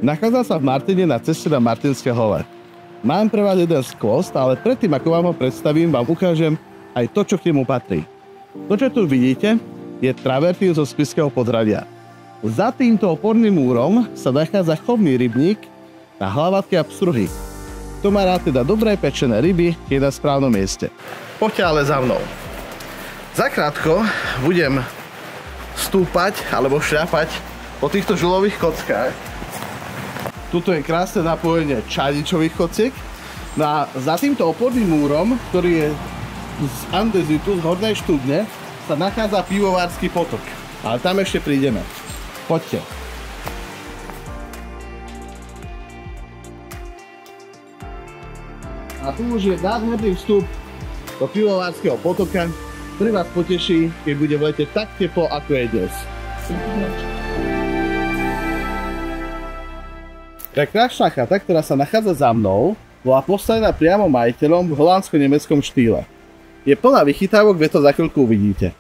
Nachádza sa v Martine na ceste na Martinské hole. Mám pre vás jeden skvost, ale predtým, ako vám ho predstavím, vám ukážem aj to, čo k nemu patrí. To, čo tu vidíte, je travertín zo Spišského podradia. Za týmto oporným múrom sa nachádza chovný rybník na hlavatky a pstruhy. Kto má rád teda dobré pečené ryby, je na správnom mieste. Poďte ale za mnou. Zakrátko budem stúpať alebo šľapať po týchto žulových kockách. Tuto je krásne napojenie čajničových kociek. No a za týmto oporným múrom, ktorý je z andezitu, z hornej štúdne, sa nachádza pivovársky potok. Ale tam ešte prídeme. Poďte. A tu už je nádherný vstup do pivovárskeho potoka, ktorý vás poteší, keď bude v lete tak teplo, ako je dnes. Prekrásna chata, ktorá sa nachádza za mnou, bola postavená priamo majiteľom v holandsko-nemeckom štýle. Je plná vychytávok, kde to za chvíľku uvidíte.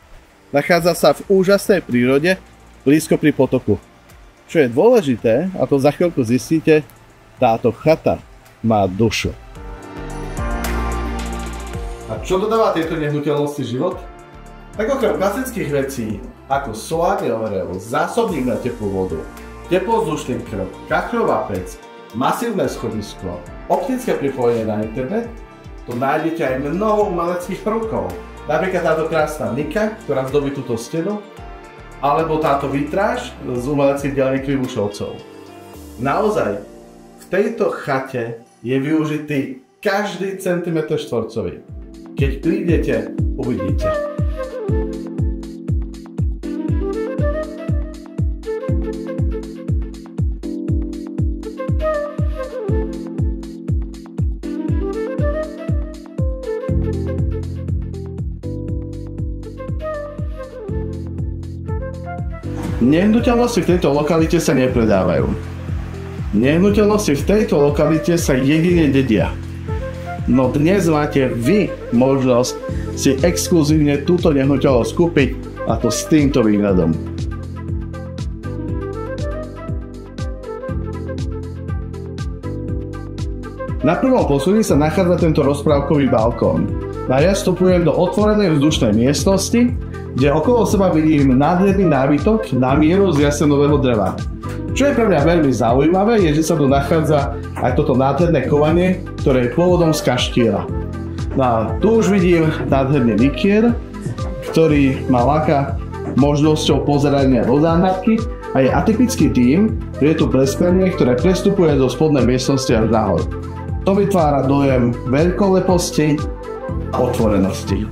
Nachádza sa v úžasnej prírode, blízko pri potoku. Čo je dôležité, a to za chvíľku zistíte, táto chata má dušu. A čo dodáva tejto nehnuteľnosti život? Tak okrem klasických vecí, ako solárny ohrev, zásobník na teplú vodu, teplovzdušný krb, kachľová pec, masívne schodisko, optické pripojenie na internet, tu nájdete aj mnoho umeleckých prvkov. Napríklad táto krásna nika, ktorá zdobí túto stenu, alebo táto vitráž z umeleckých dielní Krivušovcov. Naozaj, v tejto chate je využitý každý centimetr štvorcový. Keď prídete, uvidíte. Nehnuteľnosti v tejto lokalite sa nepredávajú. Nehnuteľnosti v tejto lokalite sa jedine dedia. No dnes máte vy možnosť si exkluzívne túto nehnuteľnosť kúpiť, a to s týmto výhľadom. Na prvom poschodí sa nachádza tento rozprávkový balkón. A ja vstupujem do otvorenej vzdušnej miestnosti, kde okolo seba vidím nádherný nábytok na mieru z jasenového dreva. Čo je pre mňa veľmi zaujímavé, je, že sa tu nachádza aj toto nádherné kovanie, ktoré je pôvodom z kaštieľa. No a tu už vidím nádherný vikier, ktorý ma láka možnosťou pozerania do záhradky a je atypický tým, že je tu presklenenie, ktoré prestupuje zo spodnej miestnosti až nahor. To vytvára dojem veľkoleposti a otvorenosti.